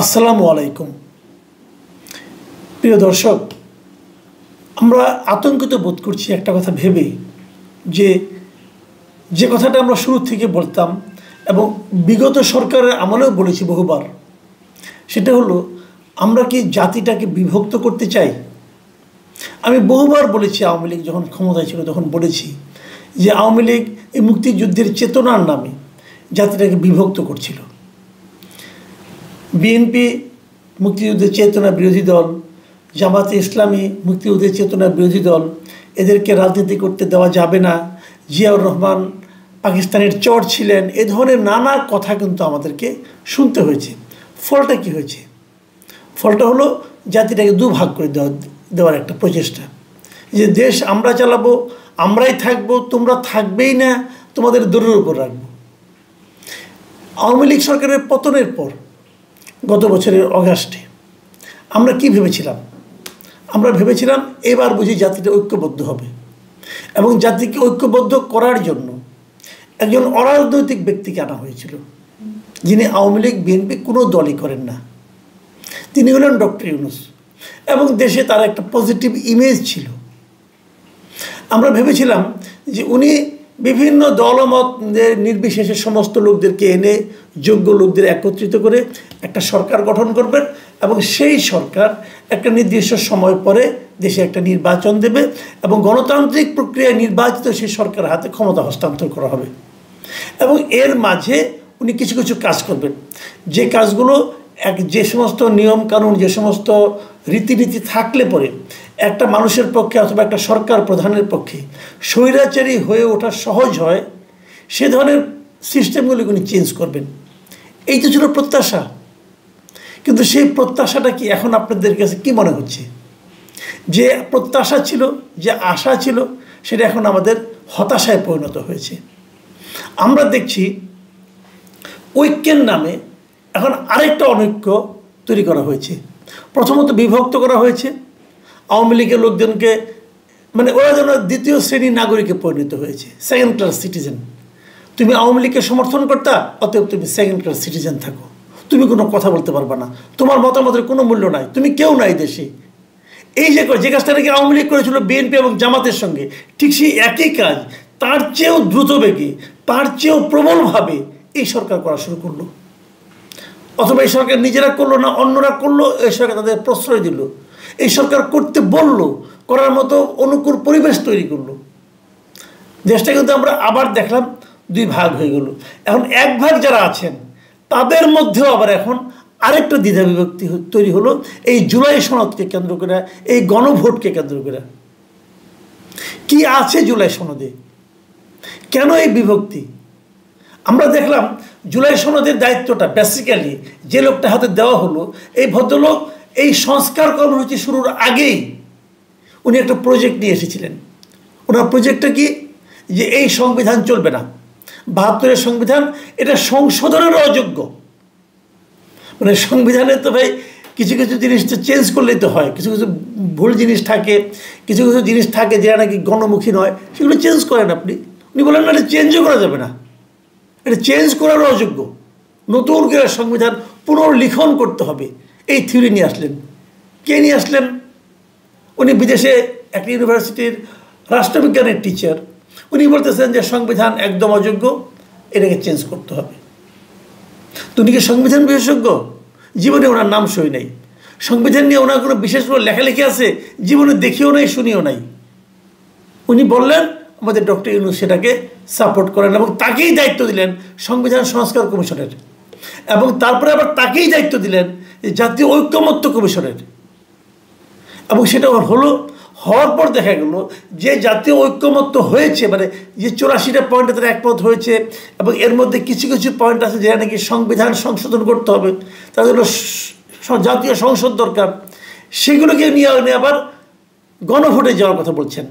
আসসালামু আলাইকুম প্রিয় দর্শক, আমরা আতঙ্কিত বোধ করছি একটা কথা ভেবে যে কথাটা আমরা শুরু থেকে বলতাম এবং বিগত সরকারের আমলেও বলেছি বহুবার। সেটা হলো, আমরা কি জাতিটাকে বিভক্ত করতে চাই? আমি বহুবার বলেছি, আওয়ামী লীগ যখন ক্ষমতায় ছিল তখন বলেছি যে আওয়ামী লীগ এই মুক্তিযুদ্ধের চেতনার নামে জাতিটাকে বিভক্ত করছিল। বিএনপি মুক্তিযুদ্ধের চেতনা বিরোধী দল, জামাতে ইসলামী মুক্তিযুদ্ধের চেতনা বিরোধী দল, এদেরকে রাজনীতি করতে দেওয়া যাবে না, জিয়াউর রহমান পাকিস্তানের চর ছিলেন, এ ধরনের নানা কথা কিন্তু আমাদেরকে শুনতে হয়েছে। ফলটা কি হয়েছে? ফলটা হলো জাতিটাকে দুভাগ করে দেওয়ার একটা প্রচেষ্টা, যে দেশ আমরা চালাবো, আমরাই থাকবো, তোমরা থাকবেই না, তোমাদের দূরের উপর রাখবো। আওয়ামী লীগ সরকারের পতনের পর গত বছরের অগাস্টে আমরা কি ভেবেছিলাম? আমরা ভেবেছিলাম এবার বুঝি জাতিটা ঐক্যবদ্ধ হবে, এবং জাতিকে ঐক্যবদ্ধ করার জন্য একজন অরাজনৈতিক ব্যক্তিকে আনা হয়েছিল, যিনি আওয়ামী লীগ বিএনপি কোনো দলই করেন না। তিনি হলেন ডক্টর ইউনূস, এবং দেশে তার একটা পজিটিভ ইমেজ ছিল। আমরা ভেবেছিলাম যে উনি বিভিন্ন দলমত নির্বিশেষে সমস্ত লোকদেরকে এনে, যোগ্য লোকদের একত্রিত করে একটা সরকার গঠন করবেন, এবং সেই সরকার একটা নির্দিষ্ট সময় পরে দেশে একটা নির্বাচন দেবে, এবং গণতান্ত্রিক প্রক্রিয়ায় নির্বাচিত সেই সরকারের হাতে ক্ষমতা হস্তান্তর করা হবে। এবং এর মাঝে উনি কিছু কিছু কাজ করবেন, যে কাজগুলো যে সমস্ত নিয়মকানুন, যে সমস্ত রীতিনীতি থাকলে পরে একটা মানুষের পক্ষে অথবা একটা সরকার প্রধানের পক্ষে স্বৈরাচারী হয়ে ওঠা সহজ হয়, সে ধরনের সিস্টেমগুলি উনি চেঞ্জ করবেন। এই তো ছিল প্রত্যাশা। কিন্তু সেই প্রত্যাশাটা কি এখন আপনাদের কাছে কি মনে হচ্ছে? যে প্রত্যাশা ছিল, যে আশা ছিল, সেটা এখন আমাদের হতাশায় পরিণত হয়েছে। আমরা দেখছি ঐক্যের নামে এখন আরেকটা অনৈক্য তৈরি করা হয়েছে। প্রথমত বিভক্ত করা হয়েছে আওয়ামী লীগের লোকজনকে, মানে ওরা যেন দ্বিতীয় শ্রেণীর নাগরিকে পরিণত হয়েছে, সেকেন্ড ক্লাস সিটিজেন। তুমি আওয়ামী লীগকে সমর্থন করতা, অতএব তুমি সেকেন্ড ক্লাস সিটিজেন থাকো, তুমি কোনো কথা বলতে পারবা না, তোমার মতামতের কোনো মূল্য নাই, তুমি কেউ নাই দেশে। এই যে কাজটা নাকি আওয়ামী লীগ করেছিল বিএনপি এবং জামাতের সঙ্গে, ঠিক সেই একই কাজ তার চেয়েও দ্রুত বেগে, তার চেয়েও প্রবলভাবে এই সরকার করা শুরু করলো। অথবা এই সরকার নিজেরা করলো না, অন্যরা করলো, এই সরকার তাদের প্রশ্রয় দিল, এই সরকার করতে বলল, করার মতো অনুকূল পরিবেশ তৈরি করলো। দেশটা কিন্তু আমরা আবার দেখলাম দুই ভাগ হয়ে গেল। এখন এক ভাগ যারা আছেন তাদের মধ্যেও আবার এখন আরেকটা দ্বিধা বিভক্তি তৈরি হলো, এই জুলাই সনদকে কেন্দ্র করে, এই গণভোটকে কেন্দ্র করে। কি আছে জুলাই সনদে? কেন এই বিভক্তি? আমরা দেখলাম জুলাই সনদের দায়িত্বটা বেসিক্যালি যে লোকটা হাতে দেওয়া হলো, এই ভদ্রলোক এই সংস্কার কর্মসূচি শুরুর আগেই উনি একটা প্রজেক্ট নিয়ে এসেছিলেন। ওনার প্রজেক্টটা কি? যে এই সংবিধান চলবে না, ৭২-এর সংবিধান, এটা সংশোধনের অযোগ্য। মানে সংবিধানে তো ভাই কিছু কিছু জিনিস তো চেঞ্জ করলেই তো হয়, কিছু কিছু ভুল জিনিস থাকে, কিছু কিছু জিনিস থাকে যেটা নাকি গণমুখী নয়, সেগুলো চেঞ্জ করেন আপনি। উনি বলেন না, এটা চেঞ্জও করা যাবে না, এটা চেঞ্জ করারও অযোগ্য, নতুন করে সংবিধান পুনর্লিখন করতে হবে। এই থিওরি নিয়ে আসলেন। কে নিয়ে আসলেন? উনি বিদেশে একটা ইউনিভার্সিটির রাষ্ট্রবিজ্ঞানের টিচার। উনি বলতেছেন যে সংবিধান একদম অযোগ্য, এটাকে চেঞ্জ করতে হবে। তো উনি কি সংবিধান বিশেষজ্ঞ? জীবনে ওনার নাম সই নাই, সংবিধান নিয়ে ওনার কোনো বিশেষ কোনো লেখালেখি আছে জীবনে দেখিও নাই, শুনিও নাই। উনি বললেন আমাদের ডক্টর ইউনূস সেটাকে সাপোর্ট করেন, এবং তাকেই দায়িত্ব দিলেন সংবিধান সংস্কার কমিশনের, এবং তারপরে আবার তাকেই দায়িত্ব দিলেন জাতীয় ঐকমত্য কমিশনের। এবং সেটা হলো, হওয়ার পর দেখা গেল যে জাতীয় ঐকমত্য হয়েছে, মানে যে ৮৪টা পয়েন্টে তারা একমত হয়েছে, এবং এর মধ্যে কিছু কিছু পয়েন্ট আছে যেটা নাকি সংবিধান সংশোধন করতে হবে, তার জন্য জাতীয় সংসদ দরকার, সেগুলোকে নিয়ে আবার গণভোটে যাওয়ার কথা বলছেন।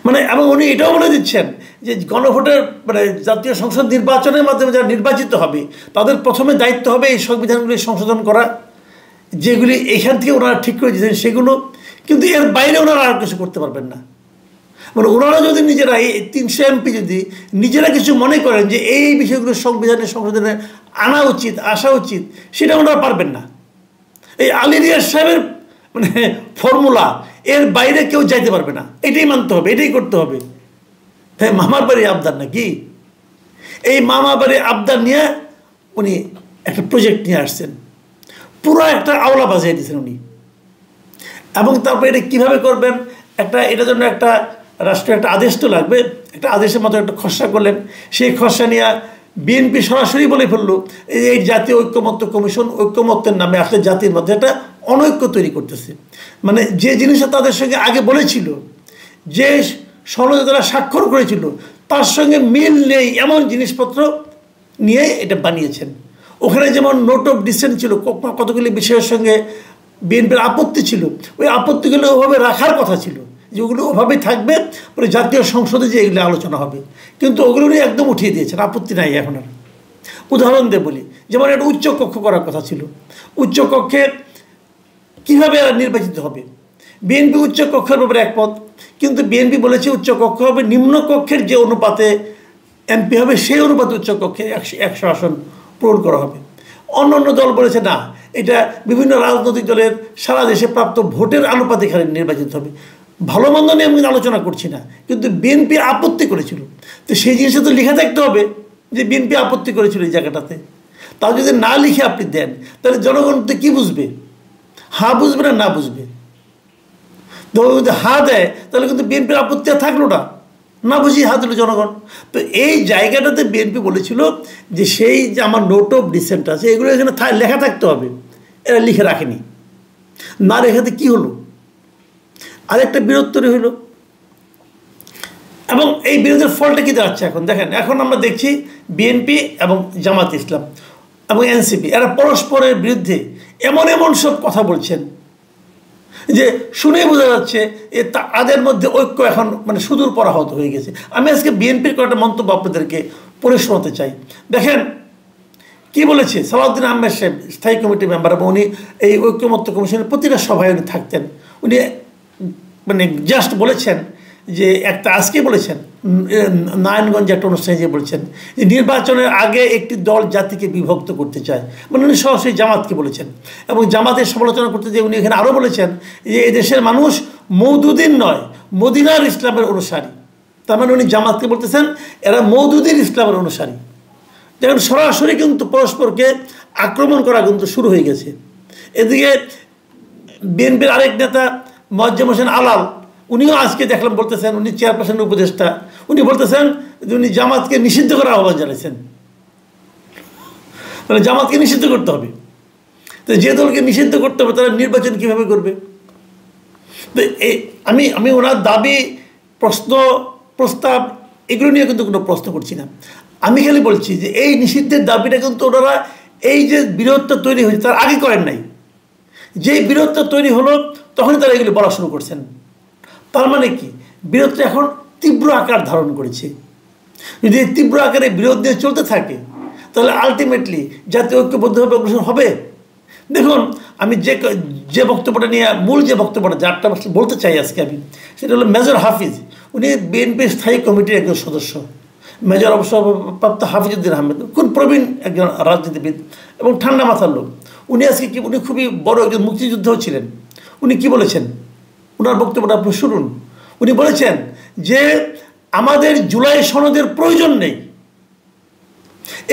মানে এবং উনি এটাও বলে দিচ্ছেন যে গণভোটের মানে জাতীয় সংসদ নির্বাচনের মাধ্যমে যারা নির্বাচিত হবে তাদের প্রথমে দায়িত্ব হবে এই সংবিধানগুলি সংশোধন করা, যেগুলি এখান থেকে ওনারা ঠিক করে দিয়েছেন সেগুলো। কিন্তু এর বাইরে ওনারা আর কিছু করতে পারবেন না। মানে ওনারা যদি নিজেরা এই 300 এমপি যদি নিজেরা কিছু মনে করেন যে এই বিষয়গুলো সংশোধনে আনা উচিত, আসা উচিত, সেটা ওনারা পারবেন না। এই আলী রিয়াজ সাহেবের মানে ফর্মুলা এর বাইরে কেউ যাইতে পারবে না, এটাই মানতে হবে, এটাই করতে হবে। তাই মামার বাড়ি আবদার নাকি? এই মামা বাড়ি আবদার নিয়ে উনি একটা প্রজেক্ট নিয়ে আসছেন, পুরো একটা আওলা বাজিয়ে দিয়েছেন উনি। এবং তারপরে এটা কীভাবে করবেন, এটার জন্য একটা রাষ্ট্রীয় একটা আদেশ তো লাগবে, একটা আদেশের মতো একটা খসড়া করলেন। সেই খসড়া নিয়ে বিএনপি সরাসরি বলে ফেললো এই জাতীয় ঐক্যমত্য কমিশন ঐক্যমত্যের নামে আসলে জাতির মধ্যে একটা অনৈক্য তৈরি করতেছে। মানে যে জিনিসটা তাদের সঙ্গে আগে বলেছিল, যে সনদে তারা স্বাক্ষর করেছিল, তার সঙ্গে মিল নেই এমন জিনিসপত্র নিয়ে এটা বানিয়েছেন। ওখানে যেমন নোট অফ ডিসেন্ট ছিল, কতগুলি বিষয়ের সঙ্গে বিএনপির আপত্তি ছিল, ওই আপত্তিগুলো ওভাবে রাখার কথা ছিল, যে ওগুলো ওভাবেই থাকবে, পরে জাতীয় সংসদে যে এগুলো আলোচনা হবে, কিন্তু ওগুলো উনি একদম উঠিয়ে দিয়েছেন, আপত্তি নাই এখন আর। উদাহরণ দিয়ে বলি, যেমন একটা উচ্চ কক্ষ করার কথা ছিল, উচ্চ কক্ষে কীভাবে নির্বাচিত হবে, বিএনপি উচ্চ কক্ষের ব্যাপারে একমত, কিন্তু বিএনপি বলেছে উচ্চ কক্ষ হবে নিম্ন কক্ষের যে অনুপাতে এমপি হবে সেই অনুপাতে উচ্চ কক্ষে 100 আসন পূরণ করা হবে। অন্য অন্য দল বলেছে না, এটা বিভিন্ন রাজনৈতিক দলের সারা দেশে প্রাপ্ত ভোটের আনুপাতিক এখানে নির্বাচিত হবে। ভালো মন্দ নিয়ে আমি আলোচনা করছি না, কিন্তু বিএনপি আপত্তি করেছিল, তো সেই জিনিসটা তো লিখে থাকতে হবে যে বিএনপি আপত্তি করেছিল এই জায়গাটাতে। তাও যদি না লিখে আপনি দেন, তাহলে জনগণ তো কী বুঝবে? হা বুঝবে না না বুঝবে? যদি হা দেয় তাহলে কিন্তু বিএনপির আপত্তি আর থাকলো না, না বুঝি হা দিল জনগণ। তো এই জায়গাটাতে বিএনপি বলেছিল যে সেই যে আমার নোট অফ ডিসেন্ট আছে এগুলো এখানে লেখা থাকতে হবে, এরা লিখে রাখেনি। না রেখাতে কী হলো? আরেকটা বিরোধ তৈরি হইল, এবং এই বিরোধের ফলটা কী দাঁড়াচ্ছে এখন দেখেন। এখন আমরা দেখছি বিএনপি এবং জামাত ইসলাম এবং এনসিপি এরা পরস্পরের বিরুদ্ধে এমন এমন সব কথা বলছেন যে শুনেই বোঝা যাচ্ছে তাদের মধ্যে ঐক্য এখন মানে সুদূর পরাহত হয়ে গেছে। আমি আজকে বিএনপির কয়েকটা মন্তব্য আপনাদেরকে পড়ে শোনাতে চাই। দেখেন কি বলেছে সালাউদ্দিন আহমেদ সাহেব, স্থায়ী কমিটির মেম্বার, এবং উনি এই ঐক্যমত্য কমিশনের প্রতিটা সভায় উনি থাকতেন। উনি মানে জাস্ট বলেছেন যে আজকে বলেছেন নারায়ণগঞ্জে একটা অনুষ্ঠানে যে বলছেন যে নির্বাচনের আগে একটি দল জাতিকে বিভক্ত করতে চায়, মানে উনি সরাসরি জামাতকে বলেছেন। এবং জামাতের সমালোচনা করতে যে উনি এখানে আরও বলেছেন যে এই দেশের মানুষ মওদুদিন নয় মদিনার ইসলামের অনুসারী। তার মানে উনি জামাতকে বলতেছেন এরা মওদুদির ইসলামের অনুসারী। দেখেন সরাসরি কিন্তু পরস্পরকে আক্রমণ করা কিন্তু শুরু হয়ে গেছে। এদিকে বিএনপির আরেক নেতা মোয়াজ্জেম হোসেন আলাল, উনিও আজকে দেখলাম বলতেছেন, উনি চেয়ারপারসনের উপদেষ্টা, উনি বলতেছেন যে উনি জামাতকে নিষিদ্ধ করার আহ্বান জানিয়েছেন, মানে জামাতকে নিষিদ্ধ করতে হবে। তো যে দলকে নিষিদ্ধ করতে হবে তারা নির্বাচন কীভাবে করবে? তো আমি ওনার দাবি, প্রশ্ন, প্রস্তাব এগুলো নিয়ে কিন্তু কোনো প্রশ্ন করছি না। আমি খালি বলছি যে এই নিষিদ্ধের দাবিটা কিন্তু ওনারা এই যে বিরোধটা তৈরি হয়েছে তার আগে করেন নাই, যেই বিরোধটা তৈরি হলো তখনই তারা এগুলি বলা শুরু করছেন। তার মানে কি বিরোধটা এখন তীব্র আকার ধারণ করেছে। যদি এই তীব্র আকারে বিরোধ নিয়ে চলতে থাকে তাহলে আলটিমেটলি জাতীয় ঐক্যবদ্ধভাবে অগ্রসর হবে। দেখুন আমি যে বক্তব্যটা নিয়ে মূল যে বক্তব্যটা যারটা বলতে চাই আজকে আমি, সেটা হলো মেজর হাফিজ। উনি বিএনপির স্থায়ী কমিটির একজন সদস্য, মেজর অবসরপ্রাপ্ত হাফিজউদ্দিন আহমেদ, খুব প্রবীণ একজন রাজনীতিবিদ এবং ঠান্ডা মাথার লোক। উনি আজকে কি উনি খুবই বড় একজন মুক্তিযোদ্ধাও ছিলেন। উনি কি বলেছেন ওনার বক্তব্যটা আপনি শুনুন। উনি বলেছেন যে আমাদের জুলাই সনদের প্রয়োজন নেই,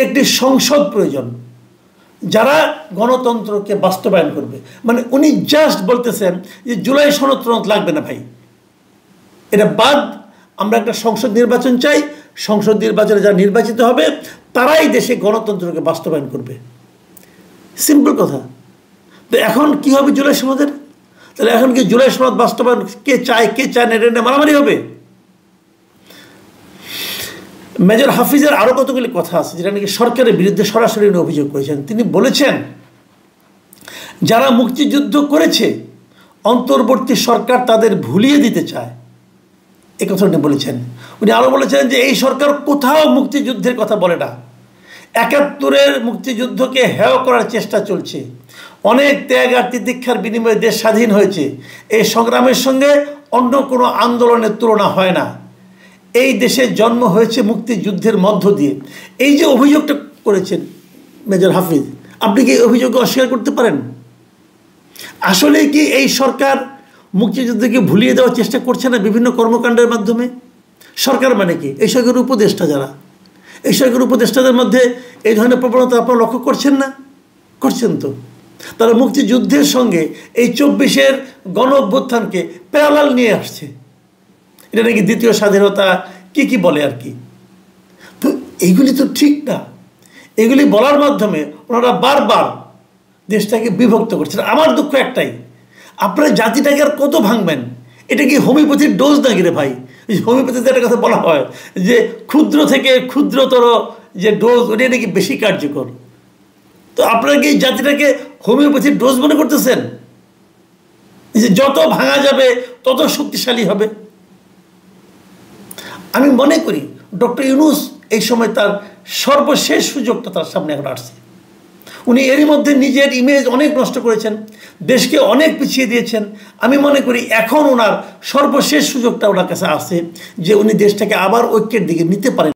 একটি সংসদ প্রয়োজন যারা গণতন্ত্রকে বাস্তবায়ন করবে। মানে উনি জাস্ট বলতেছেন যে জুলাই সনদ লাগবে না ভাই, এটা বাদ, আমরা একটা সংসদ নির্বাচন চাই, সংসদ নির্বাচনে যারা নির্বাচিত হবে তারাই দেশে গণতন্ত্রকে বাস্তবায়ন করবে। সিম্পল কথা। তো এখন কি হবে জুলাই সনদের? তাহলে এখন কি জুলাই সনদ বাস্তবায়ন কে চায় না এটা মারামারি হবে? মেজর হাফিজের আরও কতগুলি কথা আছে যেটা নাকি সরকারের বিরুদ্ধে সরাসরি অভিযোগ করেছেন। তিনি বলেছেন যারা মুক্তিযুদ্ধ করেছে অন্তর্বর্তী সরকার তাদের ভুলিয়ে দিতে চায়, এ কথা উনি বলেছেন। উনি আরও বলেছেন যে এই সরকার কোথাও মুক্তিযুদ্ধের কথা বলে না, ৭১-এর মুক্তিযুদ্ধকে হেয় করার চেষ্টা চলছে। অনেক ত্যাগ আর তিতিক্ষার বিনিময়ে দেশ স্বাধীন হয়েছে, এই সংগ্রামের সঙ্গে অন্য কোনো আন্দোলনের তুলনা হয় না। এই দেশে জন্ম হয়েছে মুক্তিযুদ্ধের মধ্য দিয়ে। এই যে অভিযোগটা করেছেন মেজর হাফিজ, আপনি কি অভিযোগ অস্বীকার করতে পারেন? আসলে কি এই সরকার মুক্তিযুদ্ধকে ভুলিয়ে দেওয়ার চেষ্টা করছে না বিভিন্ন কর্মকাণ্ডের মাধ্যমে? সরকার মানে কি? এই সরকারের উপদেষ্টা যারা, এই সরকারের উপদেষ্টাদের মধ্যে এই ধরনের প্রবণতা আপনারা লক্ষ্য করছেন না? করছেন তো। তারা মুক্তিযুদ্ধের সঙ্গে এই 24-এর গণ অভ্যুত্থানকে প্যারালাল নিয়ে আসছে। এটা নাকি দ্বিতীয় স্বাধীনতা কি বলে আর কি। তো এইগুলি তো ঠিক না। এগুলি বলার মাধ্যমে ওনারা বারবার দেশটাকে বিভক্ত করছেন। আমার দুঃখ একটাই, আপনারা জাতিটাকে আর কত ভাঙবেন? এটা কি হোমিওপ্যাথির ডোজ নাকি রে ভাই? হোমিওপ্যাথিতে একটা কথা বলা হয় যে ক্ষুদ্র থেকে ক্ষুদ্রতর যে ডোজ, ওটাই নাকি বেশি কার্যকর। তো আপনারা কি জাতিটাকে হোমিওপ্যাথির ডোজ মনে করতেছেন যে যত ভাঙা যাবে তত শক্তিশালী হবে? আমি মনে করি ডক্টর ইউনূস এই সময় তার সর্বশেষ সুযোগটা তার সামনে এখন আসছে। উনি এরই মধ্যে নিজের ইমেজ অনেক নষ্ট করেছেন, দেশকে অনেক পিছিয়ে দিয়েছেন। আমি মনে করি এখন ওনার সর্বশেষ সুযোগটা ওনার কাছে আসছে যে উনি দেশটাকে আবার ঐক্যের দিকে নিতে পারেন।